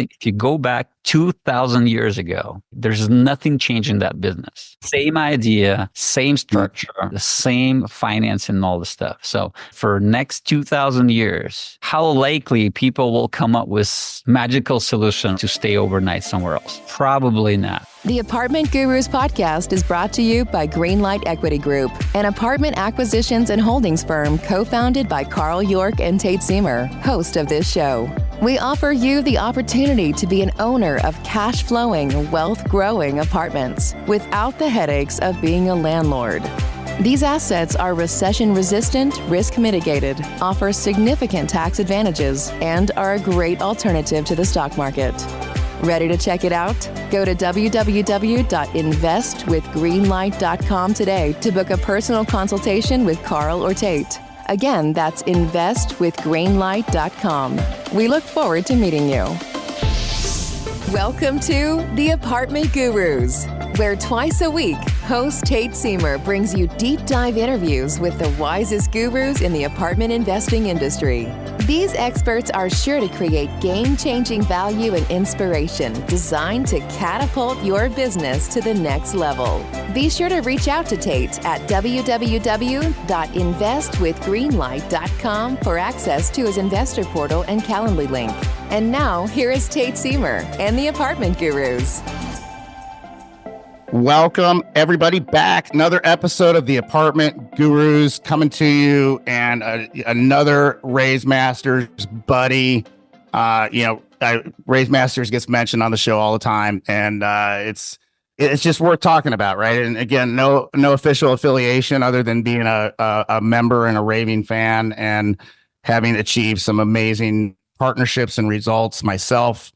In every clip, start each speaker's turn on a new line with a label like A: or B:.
A: interesting. If you go back 2,000 years ago, there's nothing changing that business. Same idea, same structure, the same finance and all the stuff. So for next 2,000 years, how likely people will come up with magical solutions to stay overnight somewhere else? Probably not.
B: The Apartment Gurus podcast is brought to you by Greenlight Equity Group, an apartment acquisitions and holdings firm co-founded by Carl York and Tate Siemer, host of this show. We offer you the opportunity to be an owner of cash-flowing, wealth-growing apartments without the headaches of being a landlord. These assets are recession-resistant, risk-mitigated, offer significant tax advantages, and are a great alternative to the stock market. Ready to check it out? Go to www.investwithgreenlight.com today to book a personal consultation with Carl or Tate. Again, that's investwithgreenlight.com. We look forward to meeting you. Welcome to The Apartment Gurus, where twice a week, host Tate Siemer brings you deep dive interviews with the wisest gurus in the apartment investing industry. These experts are sure to create game-changing value and inspiration designed to catapult your business to the next level. Be sure to reach out to Tate at www.investwithgreenlight.com for access to his investor portal and Calendly link. And now, here is Tate Siemer and the Apartment Gurus.
C: Welcome, everybody, back. Another episode of the Apartment Gurus coming to you, and another Raise Masters buddy. Raise Masters gets mentioned on the show all the time, and it's just worth talking about, right? And again, no official affiliation other than being a member and a raving fan, and having achieved some amazing partnerships and results myself.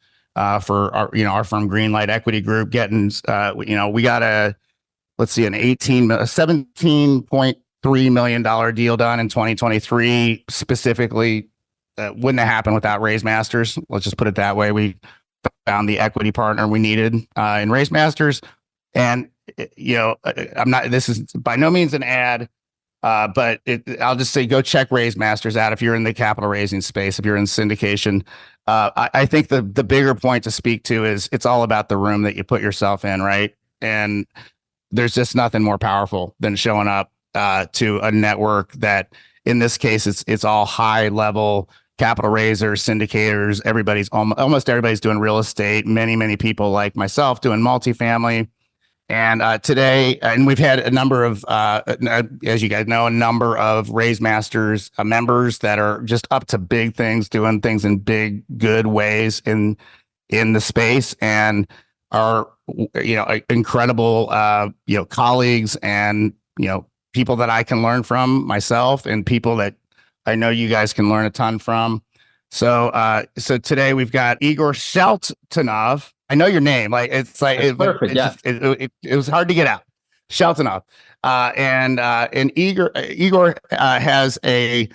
C: For our firm Greenlight Equity Group, getting we got a $17.3 million deal done in 2023. Specifically, wouldn't have happened without Raise Masters. Let's just put it that way. We found the equity partner we needed in Raise Masters, and this is by no means an ad. But I'll just say, go check Raise Masters out if you're in the capital raising space, if you're in syndication. I think the bigger point to speak to is it's all about the room that you put yourself in, right? And there's just nothing more powerful than showing up to a network that, in this case, it's all high level capital raisers, syndicators. Almost everybody's doing real estate. Many people like myself doing multifamily. And today, and we've had a number of, as you guys know, a number of Raise Masters members that are just up to big things, doing things in big, good ways in the space, and are incredible colleagues, and people that I can learn from myself, and people that I know you guys can learn a ton from. So today we've got Igor Shaltanov. I know your name. It's perfect. It was hard to get out. Shaltanov. And Igor has a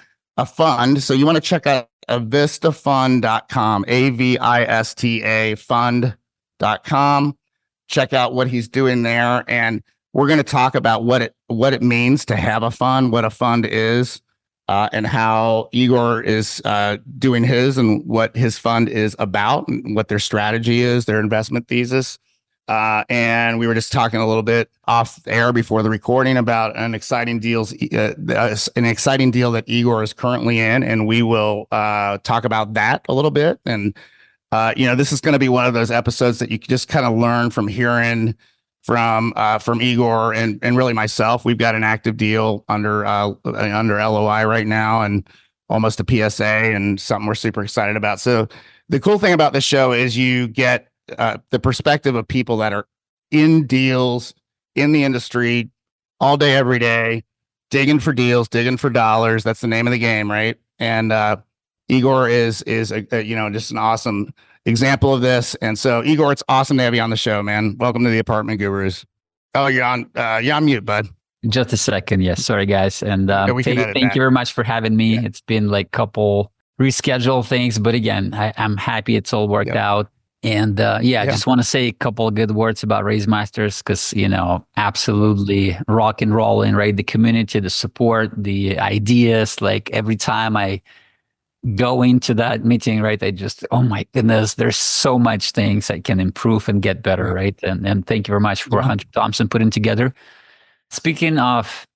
C: fund. So you want to check out avistafund.com, AVISTA fund.com. Check out what he's doing there. And we're going to talk about what it means to have a fund, what a fund is, and how Igor is doing his, and what his fund is about, and what their strategy is, their investment thesis. And we were just talking a little bit off air before the recording about an exciting deal that Igor is currently in, and we will talk about that a little bit. And this is going to be one of those episodes that you can just kind of learn from hearing from Igor and really myself. We've got an active deal under LOI right now, and almost a PSA, and something we're super excited about. So the cool thing about this show is you get the perspective of people that are in deals in the industry all day, every day, digging for deals, digging for dollars. That's the name of the game, right? And Igor is just an awesome example of this. And so, Igor, it's awesome to have you on the show, man. Welcome to the Apartment Gurus. Oh, you're on mute, bud.
A: Just a second. Yes. Sorry, guys. And thank you very much for having me. Yeah. It's been like a couple rescheduled things, but again, I'm happy it's all worked out. And I just want to say a couple of good words about Raise Masters, because, absolutely rock and rolling, right? The community, the support, the ideas, like every time I going to that meeting, right? I just, oh my goodness, there's so much things I can improve and get better, right? And thank you very much for Hunter Thompson putting together. Speaking of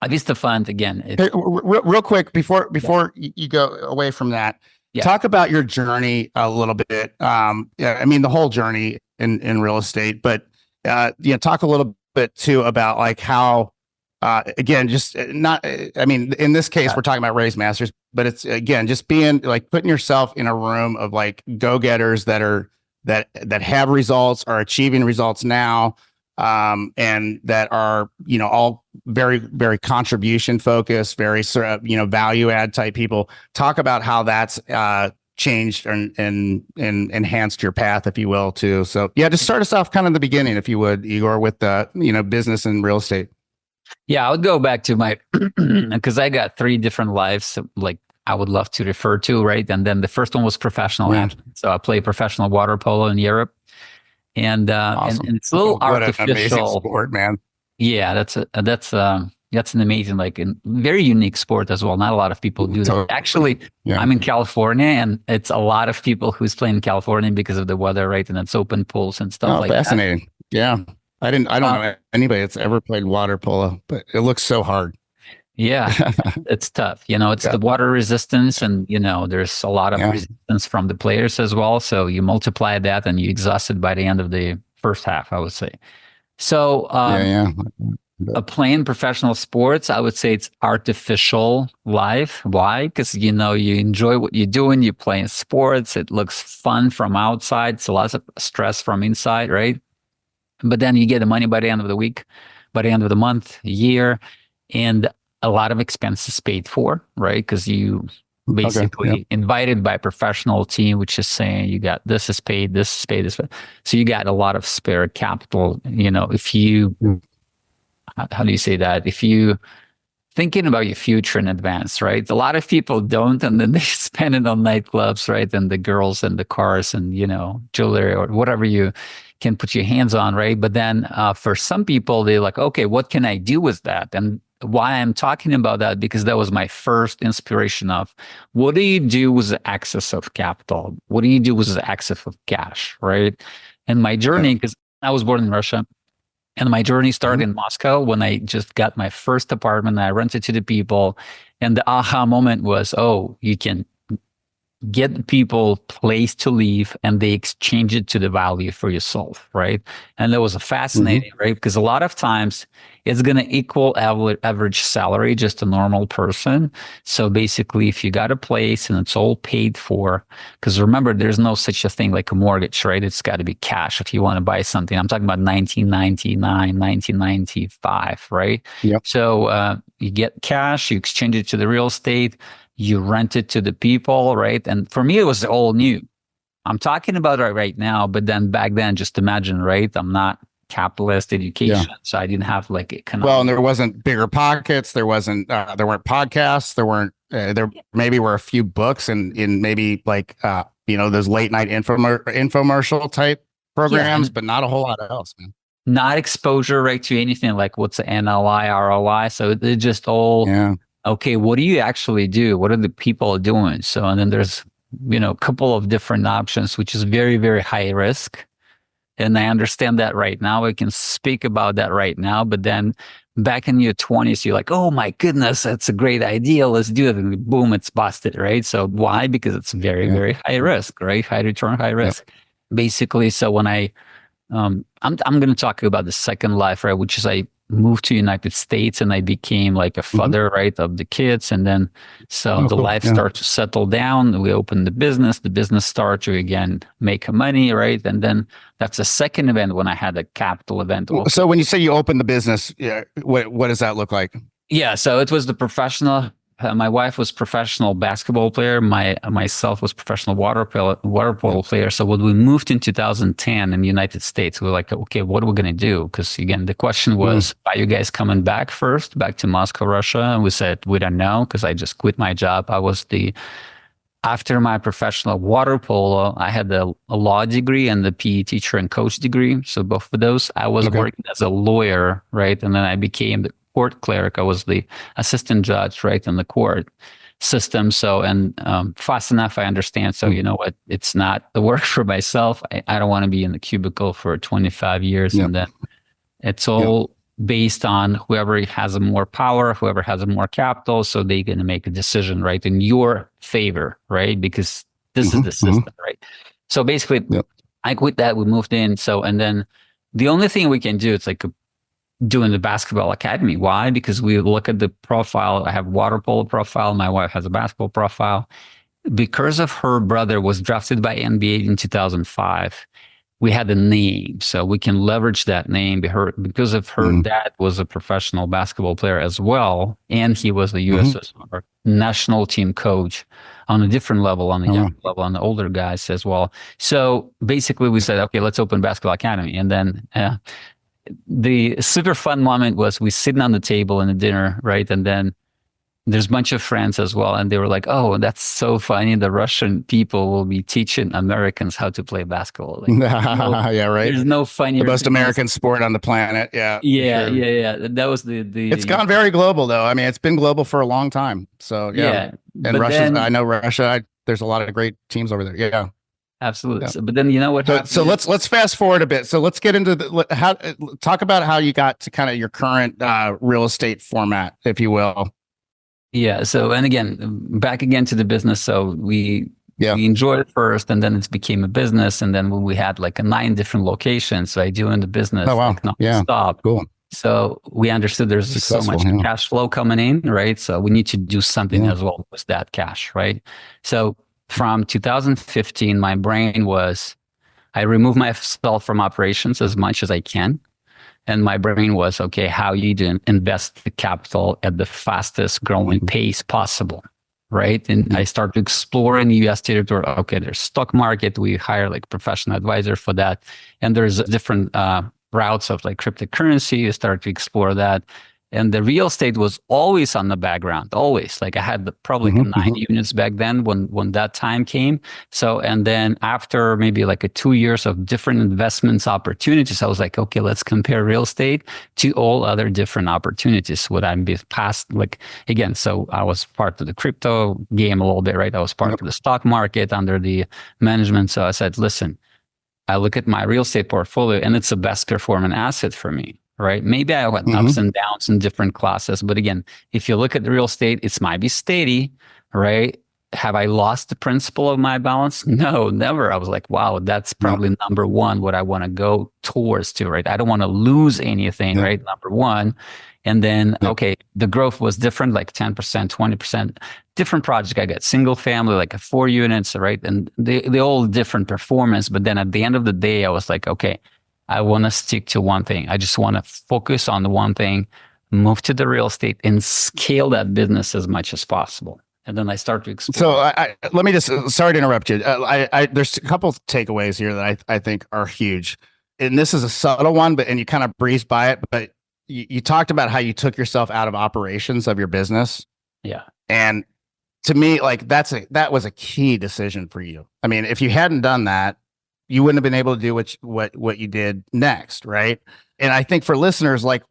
A: Avista Fund, again,
C: Hey, real quick before you go away from that, talk about your journey a little bit. Yeah, I mean the whole journey in real estate, but talk a little bit too about like how. Again, just not, I mean, in this case, we're talking about raise masters, but it's again, just being like putting yourself in a room of like go-getters that have results, are achieving results now, and that are, all very, very contribution focused, very sort of, value add type people. Talk about how that's, changed and enhanced your path, if you will, too. So yeah, just start us off kind of the beginning, if you would, Igor, with the, business and real estate.
A: Yeah, I would go back to my, because I got 3 different lives, like I would love to refer to, right? And then the first one was professional. So I play professional water polo in Europe. And,
C: awesome.
A: and it's a little artificial.
C: An amazing sport, man.
A: Yeah, that's an amazing, like a very unique sport as well. Not a lot of people do that. Actually, I'm in California, and it's a lot of people who's playing in California because of the weather, right? And it's open pools and stuff like
C: fascinating. That. Yeah. I don't know anybody that's ever played water polo, but it looks so hard.
A: Yeah, it's tough. It's the water resistance, and there's a lot of resistance from the players as well. So you multiply that, and you exhaust it by the end of the first half, I would say. So playing professional sports, I would say it's artificial life. Why? Because you enjoy what you're doing. You're playing sports. It looks fun from outside. It's a lot of stress from inside, right? But then you get the money by the end of the week, by the end of the month, year, and a lot of expenses paid for, right? Because you basically invited by a professional team, which is saying you got this is paid, this is paid, this. So you got a lot of spare capital. If you, how do you say that? If you thinking about your future in advance, right? A lot of people don't, and then they spend it on nightclubs, right? And the girls and the cars and, jewelry or whatever you can put your hands on, right? But then for some people, they're like, okay, what can I do with that? And why I'm talking about that, because that was my first inspiration of what do you do with the excess of capital? What do you do with the excess of cash, right? And my journey, because I was born in Russia, and my journey started in Moscow when I just got my first apartment. I rented to the people, and the aha moment was, oh, you can get people place to live, and they exchange it to the value for yourself, right? And that was fascinating, right? Because a lot of times it's going to equal average salary, just a normal person. So basically, if you got a place and it's all paid for, because remember, there's no such a thing like a mortgage, right? It's got to be cash if you want to buy something. I'm talking about 1999, 1995, right?
C: Yep.
A: So you get cash, you exchange it to the real estate, you rent it to the people, right? And for me, it was all new. I'm talking about it right now, but then back then, just imagine, right? I'm not capitalist education, so I didn't have like economic.
C: Well, and there wasn't bigger pockets. There wasn't. There weren't podcasts. There weren't. There maybe were a few books and in maybe like those late night infomercial type programs, but not a whole lot else, man.
A: Not exposure, right, to anything like what's the NLI, ROI. So it just all. Okay, what do you actually do? What are the people doing? So, and then there's, a couple of different options, which is very, very high risk. And I understand that right now. I can speak about that right now. But then back in your 20s, you're like, oh my goodness, that's a great idea. Let's do it. And boom, it's busted, right? So why? Because it's very, very high risk, right? High return, high risk. Basically, so when I'm going to talk about the second life, right? Which is I moved to United States and I became like a father, right, of the kids. And then, life started to settle down. We opened the business started to again make money, right? And then that's the second event when I had a capital event.
C: So when you say you opened the business, what does that look like?
A: Yeah. So it was the professional. My wife was professional basketball player. Myself was professional water polo player. So when we moved in 2010 in the United States, we were like, okay, what are we going to do? Because again, the question was, are you guys coming back back to Moscow, Russia? And we said, we don't know, because I just quit my job. After my professional water polo, I had a law degree and the PE teacher and coach degree. So both of those, I was working as a lawyer, right? And then I became the court clerk. I was the assistant judge, right, in the court. system. So, and fast enough, I understand. So, you know what? It's not the work for myself. I don't want to be in the cubicle for 25 years.
C: Yep.
A: And then it's all based on whoever has more power, whoever has more capital. So they're going to make a decision, right, in your favor, right? Because this is the system, right? So basically, I quit that. We moved in. So, and then the only thing we can do, it's like doing the basketball academy. Why? Because we look at the profile. I have water polo profile. My wife has a basketball profile. Because of her brother was drafted by NBA in 2005, we had a name, so we can leverage that name. Because of her dad was a professional basketball player as well, and he was the USSR national team coach on a different level, on the young level, on the older guys as well. So basically, we said, okay, let's open basketball academy, and then the super fun moment was we sitting on the table in a dinner, right, and then there's a bunch of friends as well. And they were like, oh, that's so funny. The Russian people will be teaching Americans how to play basketball. Like,
C: yeah, right.
A: There's no funnier.
C: The most American sport on the planet. Yeah.
A: Yeah. Sure. Yeah. That was the.
C: It's gone very global though. I mean, it's been global for a long time. So yeah. And Russia, I know Russia, there's a lot of great teams over there. Yeah.
A: Absolutely. Yeah. So, but then you know what?
C: So let's fast forward a bit. So let's get into talk about how you got to kind of your current real estate format, if you will.
A: Yeah. So, and again, back again to the business. So we enjoyed it first, and then it became a business. And then when we had like 9 different locations, so I doing the business.
C: Oh, wow.
A: Like non-stop.
C: Cool.
A: So we understood there's so much cash flow coming in, right? So we need to do something as well with that cash, right? So from 2015, my brain was, I remove myself from operations as much as I can. And my brain was, okay, how you do invest the capital at the fastest growing pace possible, right? And I started to explore in the US territory. Okay, there's stock market. We hire like professional advisor for that. And there's different routes of like cryptocurrency. You start to explore that. And the real estate was always on the background, always. Like I had probably 9 units back then when that time came. So, and then after maybe like 2 years of different investments opportunities, I was like, okay, let's compare real estate to all other different opportunities. Would I be past, like, again, so I was part of the crypto game a little bit, right? I was part of the stock market under the management. So I said, listen, I look at my real estate portfolio and it's the best performing asset for me. Right? Maybe I had ups and downs in different classes. But again, if you look at the real estate, it might be steady, right? Have I lost the principle of my balance? No, never. I was like, wow, that's probably number one, what I want to go towards to, right? I don't want to lose anything, right? Number one. And then, okay, the growth was different, like 10%, 20%, different project. I got single family, like 4 units, right? And they all different performance. But then at the end of the day, I was like, okay, I want to stick to one thing. I just want to focus on the one thing, move to the real estate and scale that business as much as possible. And then I start to explore.
C: So let me just, sorry to interrupt you. There's a couple of takeaways here that I think are huge. And this is a subtle one, and you kind of breezed by it, but you talked about how you took yourself out of operations of your business.
A: Yeah.
C: And to me, like that was a key decision for you. I mean, if you hadn't done that, you wouldn't have been able to do what you did next, right? And I think for listeners, like,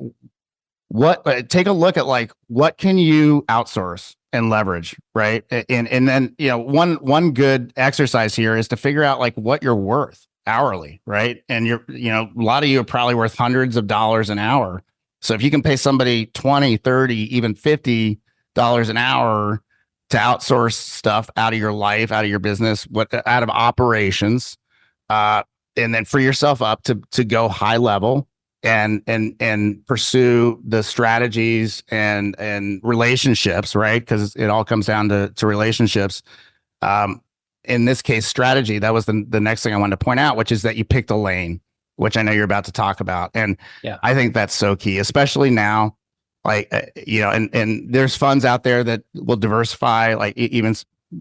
C: take a look at like what can you outsource and leverage, right? And then one good exercise here is to figure out like what you're worth hourly, right? And a lot of you are probably worth hundreds of dollars an hour. So if you can pay somebody 20, 30, even $50 an hour to outsource stuff out of your life, out of your business, out of operations. And then free yourself up to go high level and pursue the strategies and relationships, right? Because it all comes down to relationships. In this case, strategy. That was the next thing I wanted to point out, which is that you picked a lane, which I know you're about to talk about, and I think that's so key, especially now. Like and there's funds out there that will diversify, like even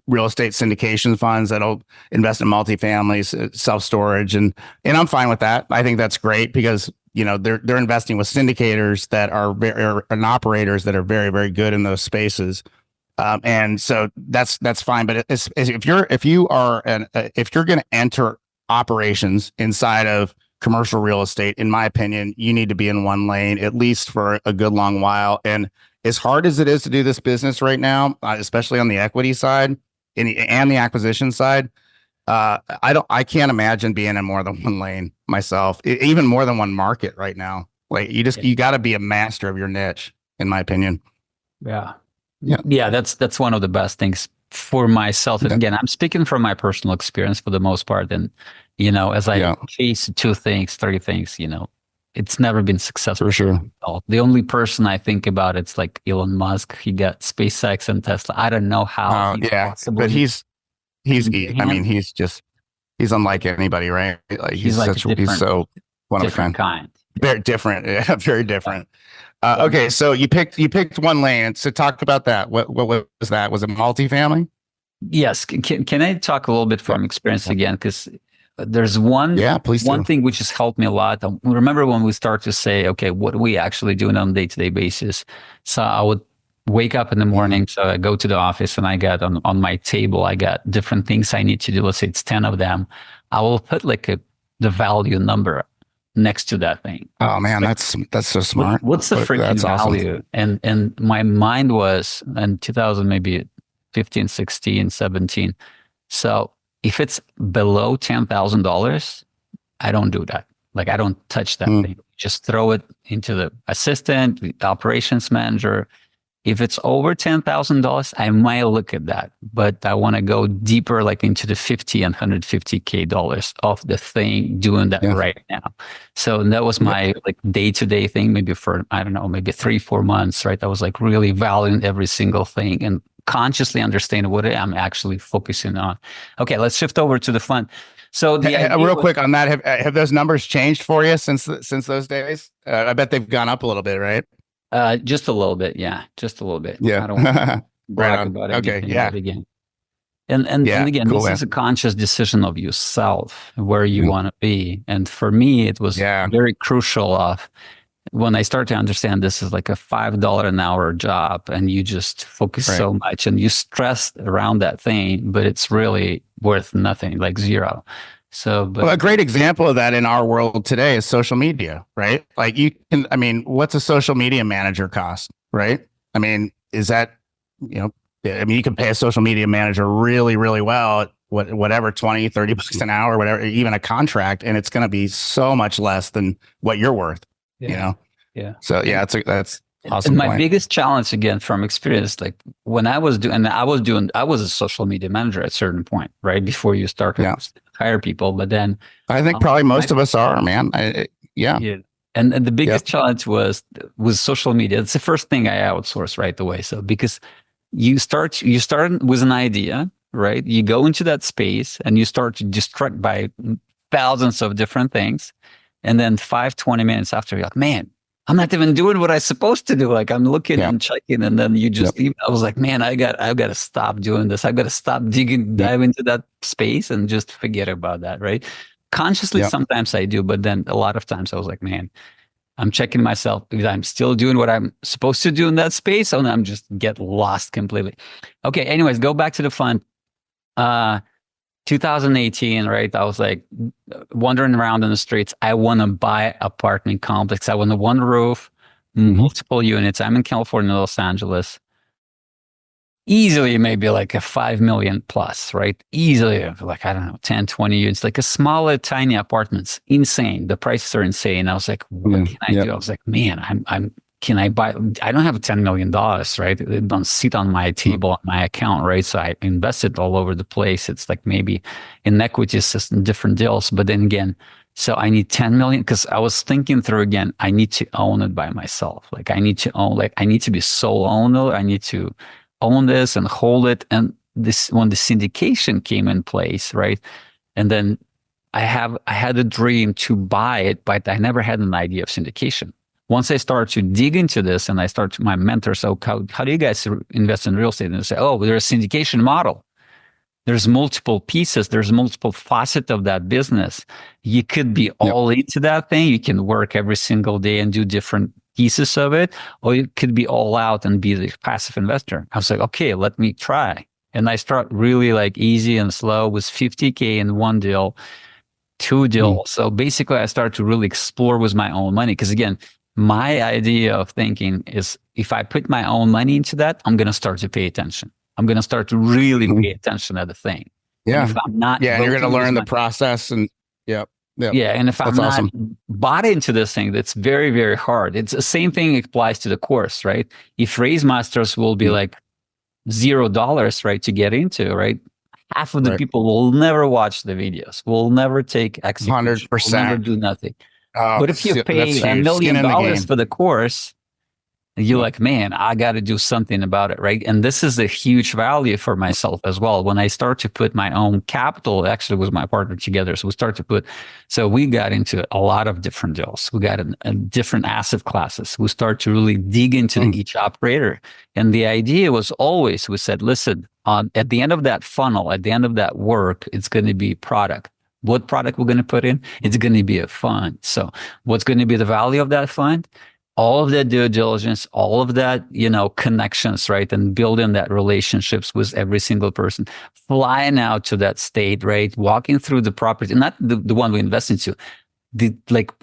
C: real estate syndication funds that'll invest in multifamilies, self-storage, and I'm fine with that. I think that's great because they're investing with syndicators that and operators that are very, very good in those spaces, and so that's fine. But if you're going to enter operations inside of commercial real estate, in my opinion, you need to be in one lane at least for a good long while, and as hard as it is to do this business right now, especially on the equity side and the acquisition side, I can't imagine being in more than one lane myself, even more than one market right now. Like you got to be a master of your niche, in my opinion.
A: Yeah. That's one of the best things for myself. And again, I'm speaking from my personal experience for the most part. And, as I chase 2 things, 3 things, it's never been successful.
C: For sure.
A: The only person I think about, it's like Elon Musk. He got SpaceX and Tesla. I don't know how.
C: But he's unlike anybody, right? Like he's so one of a kind. Very different. Yeah, very different. Okay, so you picked one lane. So talk about that. What was that? Was it multifamily?
A: Yes. Can I talk a little bit from experience again? Because there's one thing which has helped me a lot. Remember when we start to say, okay, what are we actually doing on a day-to-day basis? So I would wake up in the morning. So I go to the office and I got on my table, I got different things I need to do. Let's say it's 10 of them. I will put like the value number next to that thing.
C: Oh man, that's so smart.
A: What's the freaking value? Awesome. And my mind was in 2000, maybe 15, 16, 17. So if it's below $10,000, I don't do that. Like I don't touch that thing. Just throw it into the assistant, the operations manager. If it's over $10,000, I might look at that, but I want to go deeper, like into the $50 and $150K of the thing, doing that right now. So that was my like day-to-day thing, maybe for, I don't know, maybe 3-4 months, right? I was like really valuing every single thing and consciously understanding what I'm actually focusing on. Okay, let's shift over to the fund. So
C: real quick on that, have those numbers changed for you since those days? I bet they've gone up a little bit, right?
A: Just a little bit, yeah. Just a little bit.
C: Yeah.
A: I don't want to brag about it.
C: Okay, yeah.
A: Again. And again,
C: cool,
A: this is a conscious decision of yourself, where you want to be. And for me, it was very crucial of when I start to understand this is like a $5 an hour job and you just focus so much and you stress around that thing, but it's really worth nothing, like zero. So, but
C: a great example of that in our world today is social media, right? Like what's a social media manager cost, right? I mean, is that, you can pay a social media manager really, really well at whatever, 20, 30 bucks an hour, whatever, even a contract. And it's going to be so much less than what you're worth,
A: Yeah.
C: So that's awesome.
A: And my biggest challenge, again, from experience, like when I was a social media manager at a certain point, right? Before you start to hire people. But then
C: I think probably most of us are, man.
A: And the biggest challenge was social media. It's the first thing I outsourced right away. So because you start with an idea, right? You go into that space and you start to distract by thousands of different things. And then 20 minutes after, you're like, man, I'm not even doing what I'm supposed to do. Like I'm looking and checking, and then you just, I was like, man, I've got to stop doing this. I've got to stop dive into that space and just forget about that. Right. Consciously, sometimes I do, but then a lot of times I was like, man, I'm checking myself if I'm still doing what I'm supposed to do in that space, and I'm just get lost completely. Okay. Anyways, go back to the fund. 2018, right? I was like wandering around in the streets. I want to buy apartment complex. I want a one roof, multiple units. I'm in California, Los Angeles. Easily maybe like a 5 million plus, right? Easily like, I don't know, 10, 20 units, like a smaller, tiny apartments. Insane. The prices are insane. I was like, what can I do? I was like, man, can I buy? I don't have $10 million, right? It don't sit on my table, on my account, right? So I invested all over the place. It's like maybe in equities, it's in different deals. But then again, so I need 10 million because I was thinking through again, I need to own it by myself. Like I need to be sole owner. I need to own this and hold it. And this, when the syndication came in place, right? And then I had a dream to buy it, but I never had an idea of syndication. Once I started to dig into this and I started my mentor, so how do you guys invest in real estate? And they say, oh, there's a syndication model. There's multiple pieces. There's multiple facets of that business. You could be all into that thing. You can work every single day and do different pieces of it, or you could be all out and be the passive investor. I was like, okay, let me try. And I start really like easy and slow with 50K in one deal, 2 deals. So basically I started to really explore with my own money. Because again, My idea of thinking is if I put my own money into that, I'm going to start to pay attention. I'm going to start to really pay attention to the thing.
C: Yeah.
A: And if I'm not,
C: Yeah. And you're going to
A: voting with
C: learn the
A: my-
C: process and yep. Yep.
A: Yeah, and if I'm
C: That's
A: not
C: awesome.
A: bought into this thing, that's very, very hard. It's the same thing applies to the course, right? If raise masters will be like $0, right, to get into, right? Half of the
C: Right.
A: people will never watch the videos, will never take execution, will
C: 100%.
A: never do nothing.
C: Oh,
A: But if you
C: that's
A: pay
C: huge.
A: $1
C: Skin in the
A: million
C: game.
A: for the course, you're
C: Yeah.
A: like, man, I got to do something about it, right? And this is a huge value for myself as well. When I start to put my own capital, actually with my partner together, so we got into a lot of different deals. We got a different asset classes. We start to really dig into each operator. And the idea was always, we said, listen, at the end of that funnel, at the end of that work, it's going to be product. What product we're going to put in? It's going to be a fund. So what's going to be the value of that fund? All of that due diligence, all of that, connections, right? And building that relationships with every single person, flying out to that state, right? Walking through the property, not the one we invest into.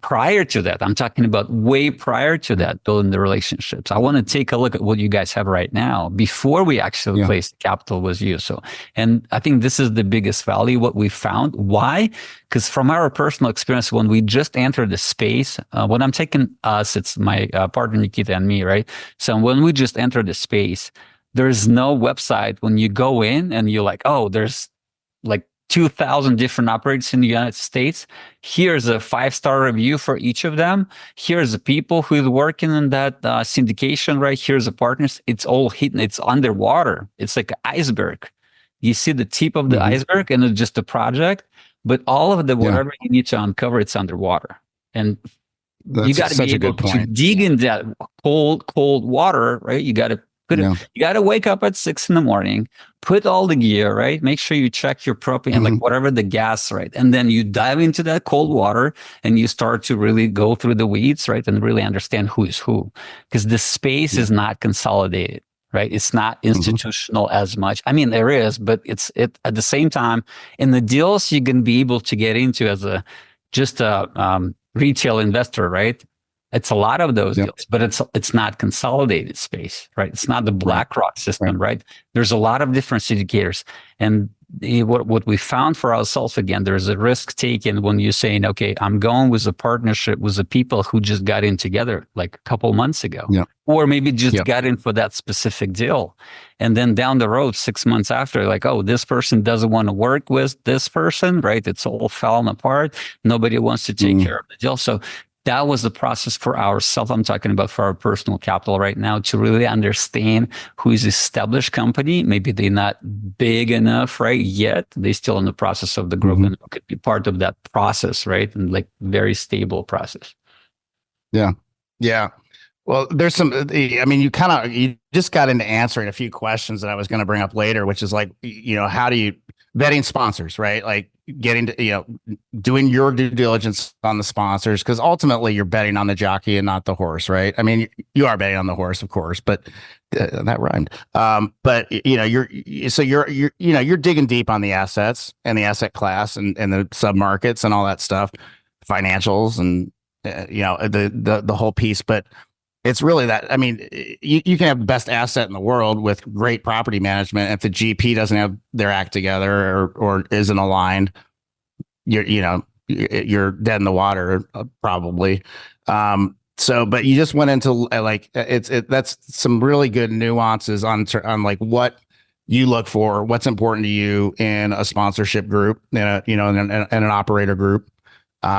A: Prior to that, I'm talking about way prior to that, building the relationships. I want to take a look at what you guys have right now before we actually place capital with you. So, and I think this is the biggest value, what we found. Why? Because from our personal experience, when we just entered the space, when I'm taking us, it's my partner Nikita and me, right? So when we just entered the space, there's no website when you go in and you're like, oh, there's like 2,000 different operators in the United States. Here's a 5-star review for each of them. Here's the people who's working in that syndication, right? Here's the partners. It's all hidden. It's underwater. It's like an iceberg. You see the tip of the iceberg and it's just a project, but all of the whatever you need to uncover, it's underwater. And you got to be able to dig in that cold water, right? You got to you got to wake up at 6 a.m, put all the gear, right? Make sure you check your propane and like whatever the gas, right? And then you dive into that cold water and you start to really go through the weeds, right? And really understand who is who. Because the space is not consolidated, right? It's not institutional as much. I mean, there is, but it's at the same time, in the deals you can be able to get into as just a retail investor, right? It's a lot of those deals, but it's not consolidated space, right? It's not the BlackRock system, right? There's a lot of different syndicators. And what we found for ourselves, again, there's a risk taken when you're saying, okay, I'm going with a partnership with the people who just got in together like a couple months ago, or maybe just got in for that specific deal. And then down the road, 6 months after, like, oh, this person doesn't want to work with this person, right? It's all falling apart. Nobody wants to take care of the deal. So that was the process for ourselves. I'm talking about for our personal capital right now to really understand who is established company. Maybe they're not big enough, right? Yet they're still in the process of the growth and could be part of that process, right? And like very stable process.
C: Yeah. Yeah. Well, there's some, I mean, you just got into answering a few questions that I was going to bring up later, which is like, how do you vetting sponsors, right? Like getting to, doing your due diligence on the sponsors, because ultimately you're betting on the jockey and not the horse, right? I mean, you are betting on the horse, of course, but that rhymed. But you're digging deep on the assets and the asset class and the submarkets and all that stuff, financials and the whole piece. But it's really that, I mean, you can have the best asset in the world with great property management. If the GP doesn't have their act together or isn't aligned, you're dead in the water, probably. But you just went into that's some really good nuances on like what you look for, what's important to you in a sponsorship group, in an operator group,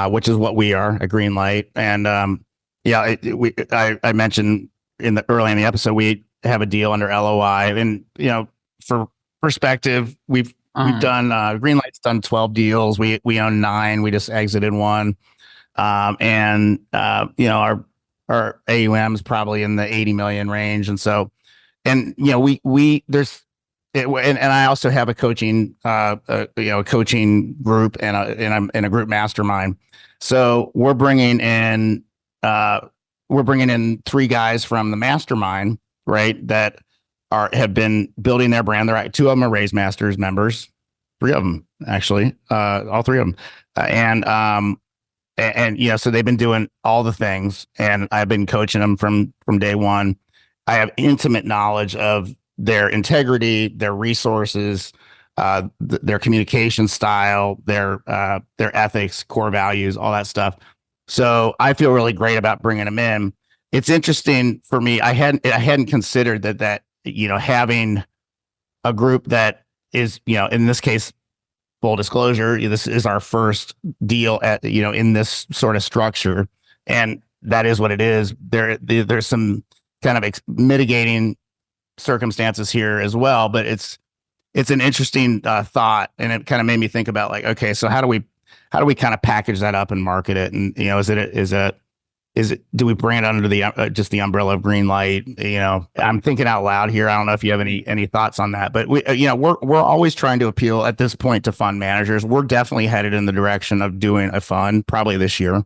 C: which is what we are, a Greenlight. And, I mentioned early in the episode, we have a deal under LOI, and for perspective, we've done Greenlight's done 12 deals. We own 9. We just exited one, our AUM is probably in the 80 million range, and so, and I also have a coaching coaching group and a group mastermind. So we're bringing in 3 guys from the mastermind, right? That have been building their brand. 2 of them are Raise Masters members, 3 of them actually, all 3 of them, and and so they've been doing all the things, and I've been coaching them from day one. I have intimate knowledge of their integrity, their resources, their communication style, their ethics, core values, all that stuff. So I feel really great about bringing them in. It's interesting for me. I hadn't considered that having a group that is, in this case, full disclosure, this is our first deal in this sort of structure, and that is what it is. There's some kind of mitigating circumstances here as well, but it's an interesting thought, and it kind of made me think about, like, okay, so how do we kind of package that up and market it, and do we bring it under the just the umbrella of Greenlight? I'm thinking out loud here. I don't know if you have any thoughts on that, but we're always trying to appeal at this point to fund managers. We're definitely headed in the direction of doing a fund probably this year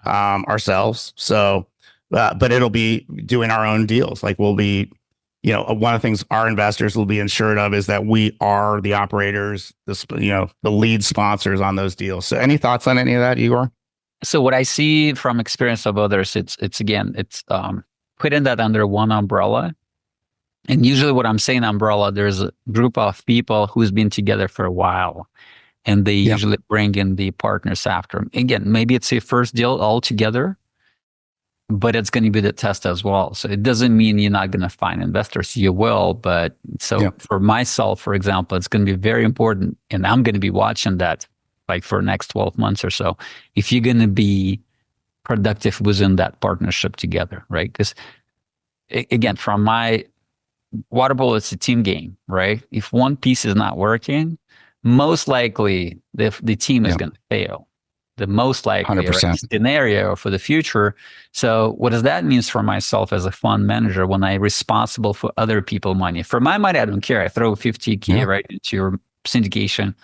C: ourselves. So, but it'll be doing our own deals. Like, we'll be, one of the things our investors will be insured of is that we are the operators, the lead sponsors on those deals. So, any thoughts on any of that, Igor?
A: So what I see from experience of others, it's putting that under one umbrella. And usually what I'm saying umbrella, there's a group of people who's been together for a while, and they usually bring in the partners after them. Again, maybe it's a first deal all together, but it's going to be the test as well. So it doesn't mean you're not going to find investors. You will, but for myself, for example, it's going to be very important, and I'm going to be watching that like for the next 12 months or so, if you're going to be productive within that partnership together, right? Because again, from my water bowl, it's a team game, right? If one piece is not working, most likely the team is going to fail. The most likely
C: 100%.
A: Scenario for the future. So what does that mean for myself as a fund manager when I'm responsible for other people's money? For my money, I don't care. I throw 50K right into your syndication.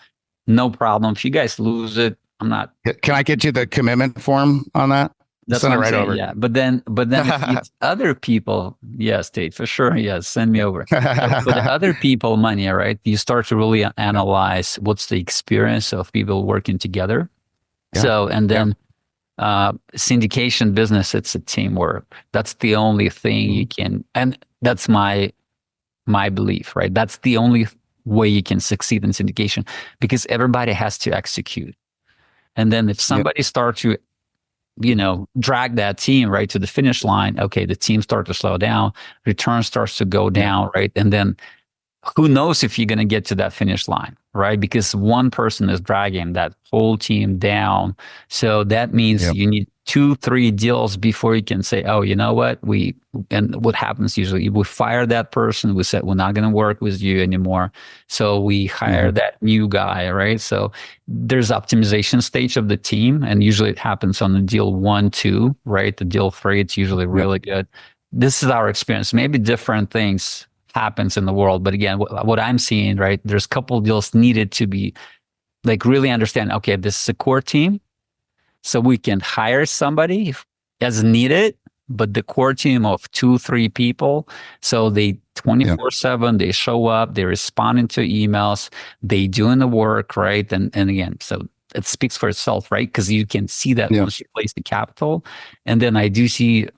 A: No problem. If you guys lose it, I'm not.
C: Can I get you the commitment form on that?
A: That's
C: send it
A: right
C: saying, over.
A: Yeah, but then if it's other people, yes, Tate, for sure, yes, send me over. For the other people money, right? You start to really analyze what's the experience of people working together. Yeah. So, and then syndication business, it's a teamwork. That's the only thing you can, and that's my belief, right? That's the only way you can succeed in syndication, because everybody has to execute. And then if somebody starts to, drag that team right to the finish line, okay, the team starts to slow down, return starts to go down, right? And then who knows if you're going to get to that finish line, right? Because one person is dragging that whole team down. So that means you need 2-3 deals before you can say, oh, you know what? And what happens usually, we fire that person. We said, we're not going to work with you anymore. So we hire that new guy, right? So there's optimization stage of the team. And usually it happens on the deal 1, 2, right? The deal 3, it's usually really good. This is our experience. Maybe different things happens in the world. But again, what I'm seeing, right? There's a couple of deals needed to be like really understand, okay, this is a core team. So we can hire somebody as needed, but the core team of 2-3 people. So they 24/7, they show up, they responding to emails, they doing the work, right? And again, so it speaks for itself, right? Because you can see that once you place the capital. And then I do see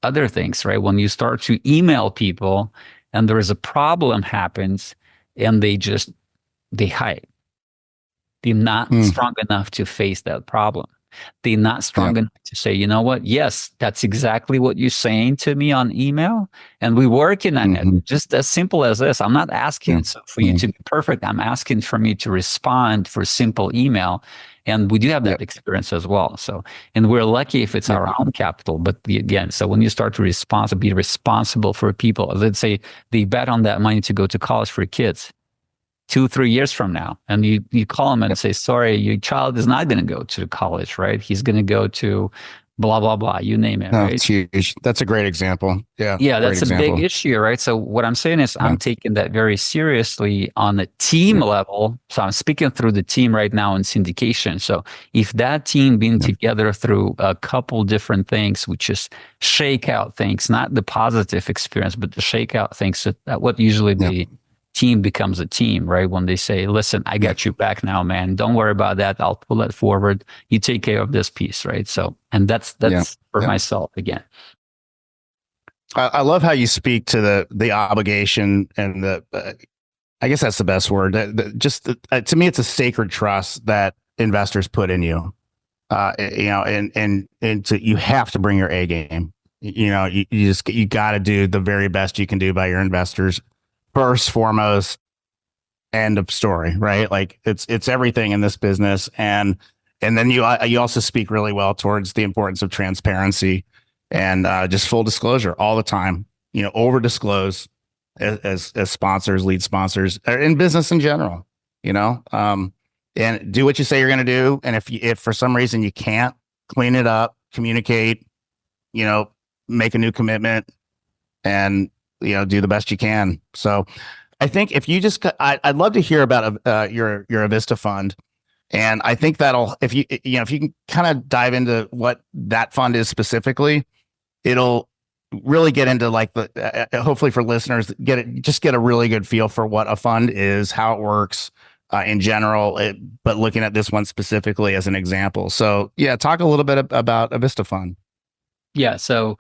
A: other things, right? When you start to email people and there is a problem happens and they hide. They're not strong enough to face that problem. They're not strong enough to say, you know what? Yes, that's exactly what you're saying to me on email. And we're working on it. Just as simple as this. I'm not asking for you to be perfect. I'm asking for me to respond for simple email. And we do have that experience as well. So, and we're lucky if it's our own capital. But again, so when you start to be responsible for people, let's say they bet on that money to go to college for kids 2-3 years from now, and you call them and say, sorry, your child is not going to go to college, right? He's going to go to blah, blah, blah, you name it. Right?
C: That's huge. That's a great example. Yeah,
A: that's a big issue, right? So what I'm saying is I'm taking that very seriously on the team level. So I'm speaking through the team right now in syndication. So if that team been together through a couple different things, which is shake out things, not the positive experience, but the shake out things, that what usually team becomes a team, right? When they say, listen, I got you back now, man. Don't worry about that. I'll pull it forward. You take care of this piece, right? So, and that's for myself again.
C: I love how you speak to the obligation and I guess that's the best word. To me, it's a sacred trust that investors put in you. You have to bring your A game. You got to do the very best you can do by your investors. First, foremost, end of story, right? Like it's everything in this business. And then you also speak really well towards the importance of transparency and just full disclosure all the time. Over disclose as sponsors, lead sponsors, or in business in general. And do what you say you're going to do. And if for some reason you can't, clean it up, communicate, make a new commitment, and do the best you can. So I think if you I'd love to hear about your Avista fund. And I think that'll, if you can kind of dive into what that fund is specifically, it'll really get into like hopefully for listeners, get a really good feel for what a fund is, how it works in general, but looking at this one specifically as an example. So yeah, talk a little bit about Avista fund.
A: Yeah. So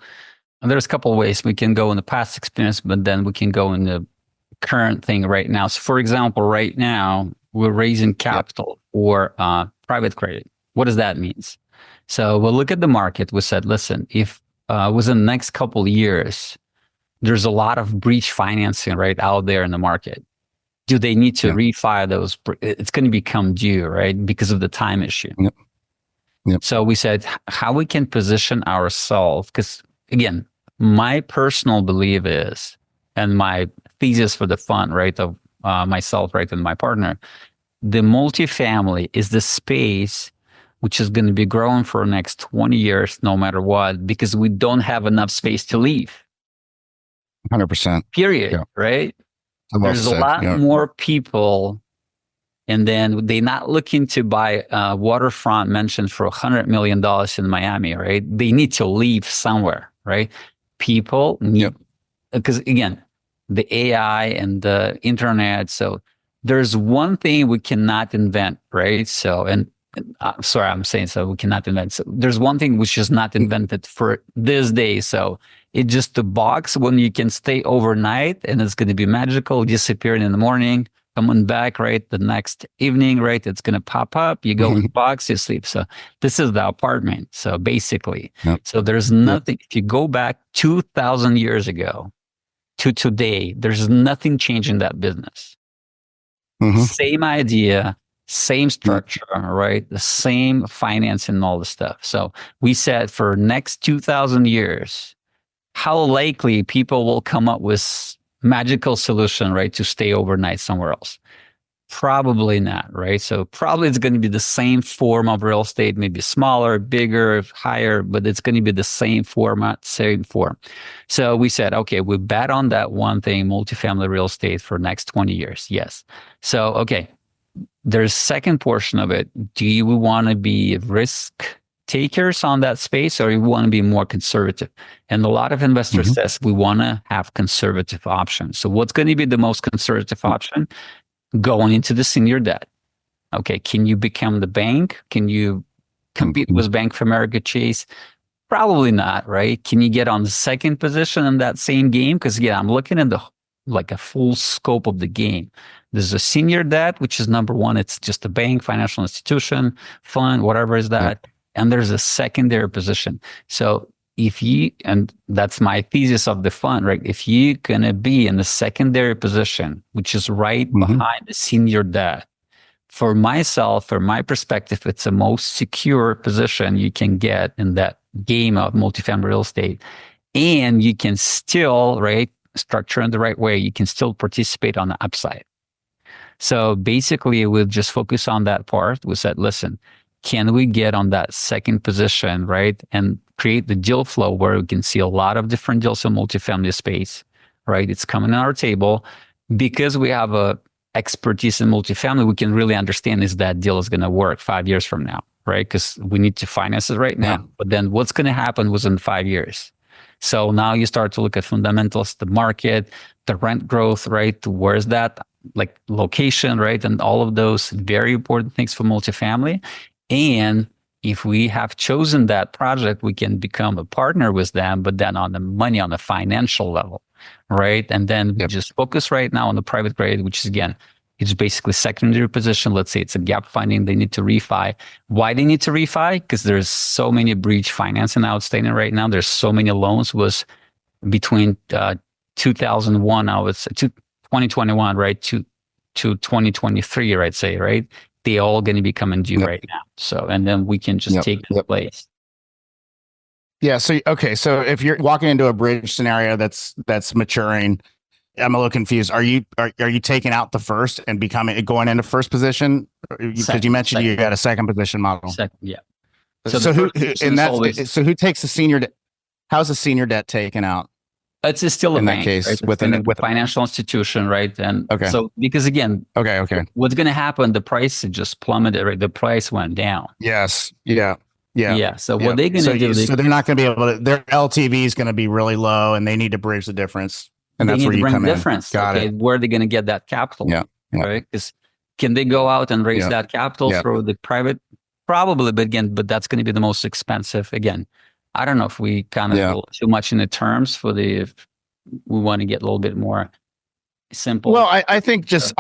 A: there's a couple of ways we can go in the past experience, but then we can go in the current thing right now. So for example, right now we're raising capital for private credit. What does that mean? So we'll look at the market. We said, listen, if within the next couple of years, there's a lot of breach financing right out there in the market. Do they need to refi those? It's going to become due, right? Because of the time issue. Yep. So we said how we can position ourselves, because again, my personal belief is, and my thesis for the fund, right, of myself, right, and my partner, the multifamily is the space which is going to be growing for the next 20 years, no matter what, because we don't have enough space to leave.
C: 100%.
A: Period, right? There's a lot more people, and then they're not looking to buy a waterfront mansion for $100 million in Miami, right? They need to leave somewhere, right? People need, because again, the AI and the internet. So there's one thing we cannot invent, right? So, and sorry, I'm saying so we cannot invent. So there's one thing which is not invented for this day. So it's just a box when you can stay overnight and it's going to be magical, disappearing in the morning, coming back, right? The next evening, right? It's going to pop up. You go in the box, you sleep. So this is the apartment. So basically, so there's nothing, if you go back 2,000 years ago to today, there's nothing changing that business. Same idea, same structure, right? The same finance and all the stuff. So we said for next 2,000 years, how likely people will come up with magical solution, right, to stay overnight somewhere else? Probably not, right? So probably it's going to be the same form of real estate, maybe smaller, bigger, higher, but it's going to be the same format, same form. So we said, okay, we bet on that one thing, multifamily real estate for next 20 years. Yes. So, okay, there's second portion of it. Do you want to be risk takers on that space, or you want to be more conservative? And a lot of investors says we want to have conservative options. So what's going to be the most conservative option? Going into the senior debt. Okay, can you become the bank? Can you compete with Bank of America, Chase? Probably not, right? Can you get on the second position in that same game? Because again, I'm looking at a full scope of the game. There's a senior debt, which is number one. It's just a bank, financial institution, fund, whatever is that. And there's a secondary position. So and that's my thesis of the fund, right? If you're going to be in the secondary position, which is right behind the senior debt, for myself, from my perspective, it's the most secure position you can get in that game of multifamily real estate. And you can still, right, structure in the right way, you can still participate on the upside. So basically, we'll just focus on that part. We said, listen, can we get on that second position, right? And create the deal flow where we can see a lot of different deals in multifamily space, right? It's coming on our table. Because we have a expertise in multifamily, we can really understand is that deal is going to work 5 years from now, right? Because we need to finance it right now. But then what's going to happen within 5 years? So now you start to look at fundamentals, the market, the rent growth, right? Where's that like location, right? And all of those very important things for multifamily. And if we have chosen that project, we can become a partner with them, but then on the money, on the financial level, right? And then we just focus right now on the private grade, which is again, it's basically secondary position. Let's say it's a gap funding. They need to refi. Why they need to refi? Because there's so many breach financing outstanding right now. There's so many loans was between 2001, I would say, 2021, right, to 2023, right, say, right? They all going to be coming due right now. So, and then we can just take the place.
C: Yeah. So, okay. So if you're walking into a bridge scenario that's maturing, I'm a little confused. Are you taking out the first and going into first position? Because you mentioned you got a second position model.
A: Second, yeah.
C: So who takes the senior debt? How's the senior debt taken out?
A: It's still a
C: in
A: bank,
C: that case,
A: right?
C: with
A: a financial institution, right? And so because again, what's going to happen? The price just plummeted, right? The price went down.
C: Yes. Yeah.
A: So what they're going to do?
C: So they're not going to be able to. Their LTV is going to be really low, and they need to bridge the difference. And that's where you come in. Got it.
A: Where are they going to get that capital? Right? Because can they go out and raise that capital through the private? Probably, but that's going to be the most expensive. Again, I don't know if we kind of go too much in the terms if we want to get a little bit more simple.
C: Well, I think just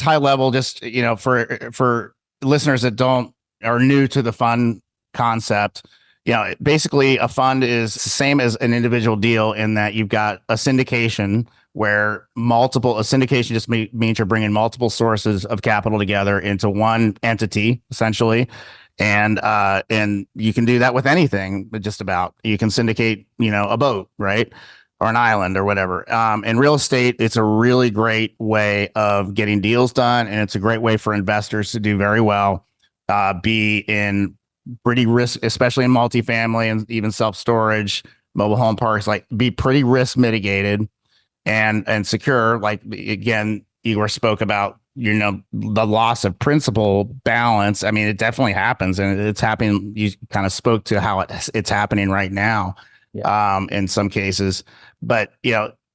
C: high level, just for listeners that are new to the fund concept. Basically a fund is the same as an individual deal in that you've got a syndication where a syndication just means you're bringing multiple sources of capital together into one entity, essentially. And you can do that with anything, but just about. You can syndicate, a boat, right? Or an island or whatever. In real estate, it's a really great way of getting deals done. And it's a great way for investors to do very well, be in pretty risk, especially in multifamily and even self-storage, mobile home parks, like be pretty risk mitigated and secure. Like, again, Igor spoke about, the loss of principal balance. I mean, it definitely happens, and it's happening. You kind of spoke to how it's happening right now, in some cases, but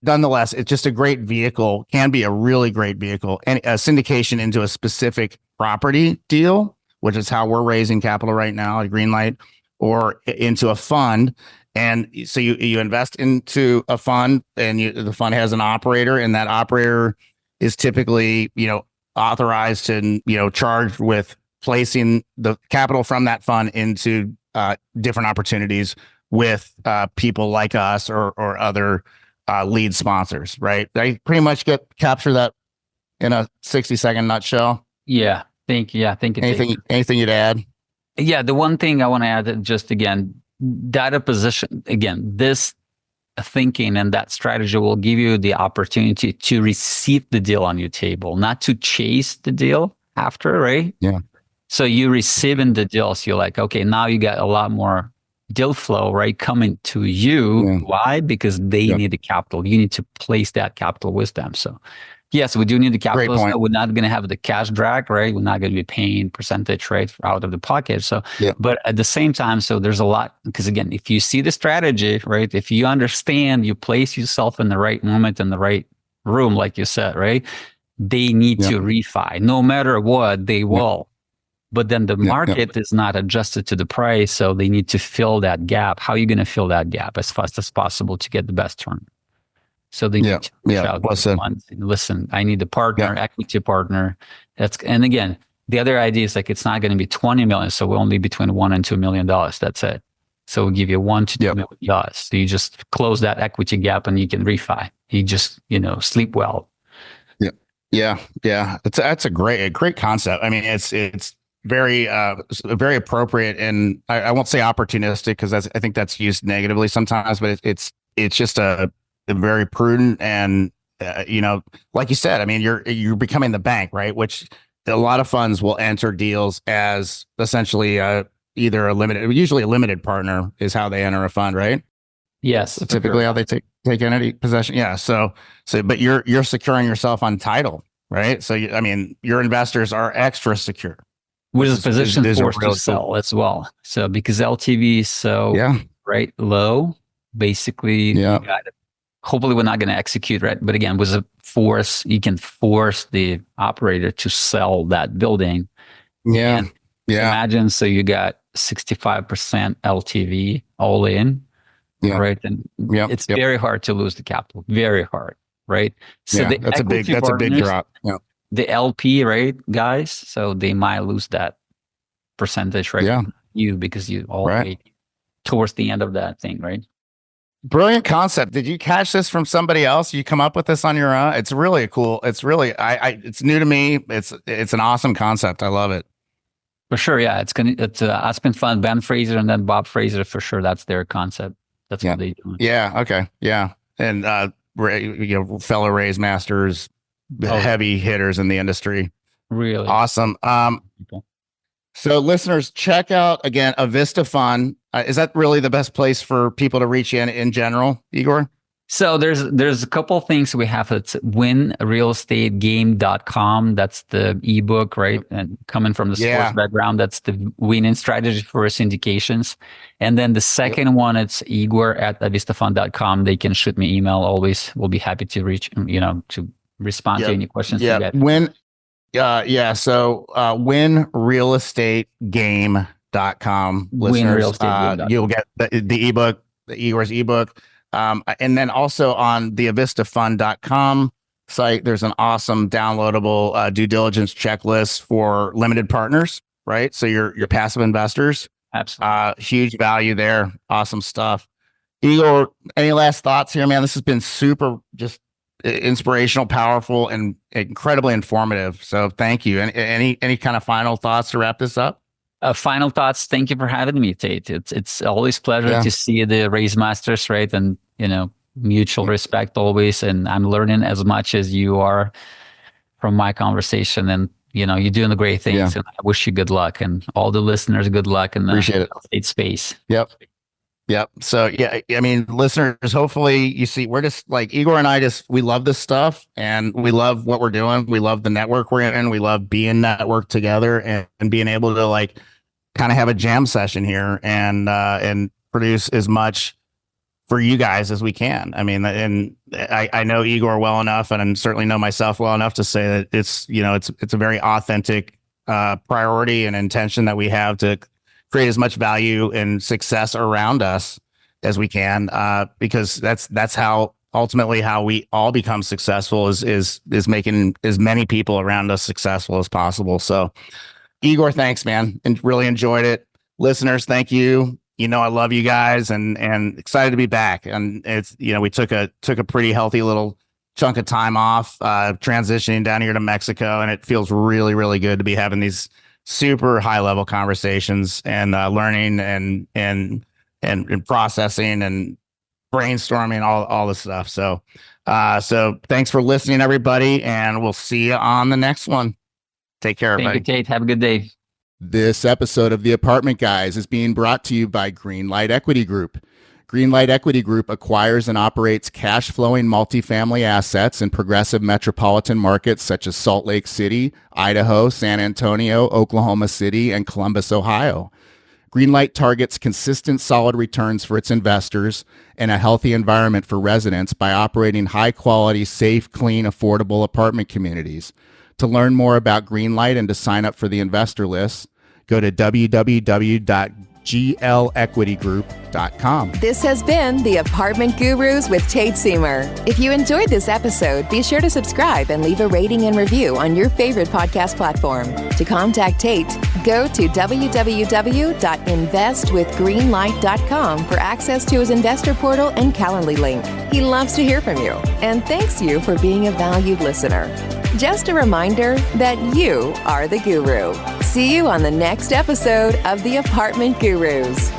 C: nonetheless, it's just a great vehicle, can be a really great vehicle, and a syndication into a specific property deal, which is how we're raising capital right now at Greenlight, or into a fund. And so you invest into a fund, and the fund has an operator, and that operator is typically, authorized and, charged with placing the capital from that fund into different opportunities with people like us or other lead sponsors, right? I pretty much capture that in a 60-second nutshell.
A: Yeah. Thank you.
C: Anything you'd add?
A: Yeah. The one thing I want to add, just again, data position, again, this thinking and that strategy will give you the opportunity to receive the deal on your table, not to chase the deal after, right?
C: Yeah.
A: So you receiving the deals, you're like, okay, now you got a lot more deal flow, right, coming to you. Yeah. Why? Because they need the capital. You need to place that capital with them. So yes, we do need the capital. So we're not going to have the cash drag, right? We're not going to be paying percentage rate out of the pocket. So, but at the same time, so there's a lot, because again, if you see the strategy, right? If you understand, you place yourself in the right moment, in the right room, like you said, right? They need to refi. No matter what, they will. But then the market is not adjusted to the price. So they need to fill that gap. How are you going to fill that gap as fast as possible to get the best term? So they need to reach out listen, I need a partner, equity partner. And again, the other idea is like, it's not going to be 20 million. So we'll only between $1 and $2 million. That's it. So we'll give you $1 to $2 million. So you just close that equity gap and you can refi. You just, sleep well.
C: Yeah. That's a great concept. I mean, it's very appropriate, and I won't say opportunistic, because I think that's used negatively sometimes, but it's just a very prudent, and like you said, I mean, you're becoming the bank, right? Which a lot of funds will enter deals as essentially usually a limited partner is how they enter a fund, right?
A: Yes,
C: so typically how they take entity possession. Yeah. So but you're securing yourself on title, right? So I mean, your investors are extra secure,
A: which is positioned forced to sell as well. So because LTV is so low. basically, hopefully we're not going to execute, right? But again, with a force, you can force the operator to sell that building.
C: Yeah.
A: And imagine, so you got 65% LTV all in, right? And it's very hard to lose the capital, very hard, right? So
C: that's a big drop. Yeah.
A: The LP, right, guys? So they might lose that percentage, right?
C: Yeah.
A: Because you all paid towards the end of that thing, right?
C: Brilliant concept. Did you catch this from somebody else? You come up with this on your own? It's really cool. It's really, it's new to me. It's an awesome concept. I love it.
A: For sure. Yeah. It's Aspen Fund, Ben Fraser, and then Bob Fraser, for sure. That's their concept. That's what they do.
C: Yeah. Okay. Yeah. And, fellow Raise Masters, heavy hitters in the industry.
A: Really
C: awesome. So listeners, check out again, Avista Fund. Is that really the best place for people to reach in general, Igor?
A: So there's a couple of things we have. It's winrealestategame.com. That's the ebook, right? And coming from the sports background, that's the winning strategy for syndications. And then the second one, it's igor@avistafund.com. They can shoot me email always. We'll be happy to reach, to respond to any questions you get.
C: So winrealestategame.com. Listeners, you'll get the ebook, the Igor's ebook. And then also on the avistafund.com site, there's an awesome downloadable due diligence checklist for limited partners, right? So your passive investors.
A: Absolutely.
C: Huge value there. Awesome stuff. Igor, any last thoughts here, man? This has been super just inspirational, powerful, and incredibly informative. So thank you. Any kind of final thoughts to wrap this up?
A: Final thoughts. Thank you for having me, Tate. It's always a pleasure to see the Raise Masters, right? And, mutual respect always. And I'm learning as much as you are from my conversation. And, you're doing the great things. And I wish you good luck, and all the listeners good luck in the real estate space.
C: Yep. So, listeners, hopefully you see, we're just like Igor and I we love this stuff, and we love what we're doing. We love the network we're in. We love being networked together and being able to kind of have a jam session here and produce as much for you guys as we can. I mean, and I know Igor well enough, and certainly know myself well enough to say that it's a very authentic priority and intention that we have to create as much value and success around us as we can, because that's how ultimately how we all become successful is making as many people around us successful as possible. So, Igor, thanks, man, and really enjoyed it. Listeners, thank you. I love you guys, and excited to be back. And it's we took a pretty healthy little chunk of time off, transitioning down here to Mexico, and it feels really, really good to be having these super high level conversations and learning and processing and brainstorming all this stuff. So thanks for listening, everybody, and we'll see you on the next one. Take care, everybody.
A: Thank you, Tate. Have a good day.
D: This episode of The Apartment Guys is being brought to you by Greenlight Equity Group. Greenlight Equity Group acquires and operates cash-flowing multifamily assets in progressive metropolitan markets such as Salt Lake City, Idaho, San Antonio, Oklahoma City, and Columbus, Ohio. Greenlight targets consistent, solid returns for its investors and a healthy environment for residents by operating high-quality, safe, clean, affordable apartment communities. To learn more about Greenlight and to sign up for the investor list, go to www.glequitygroup.com.
B: This has been The Apartment Gurus with Tate Siemer. If you enjoyed this episode, be sure to subscribe and leave a rating and review on your favorite podcast platform. To contact Tate, go to www.investwithgreenlight.com for access to his investor portal and Calendly link. He loves to hear from you and thanks you for being a valued listener. Just a reminder that you are the guru. See you on the next episode of The Apartment Gurus.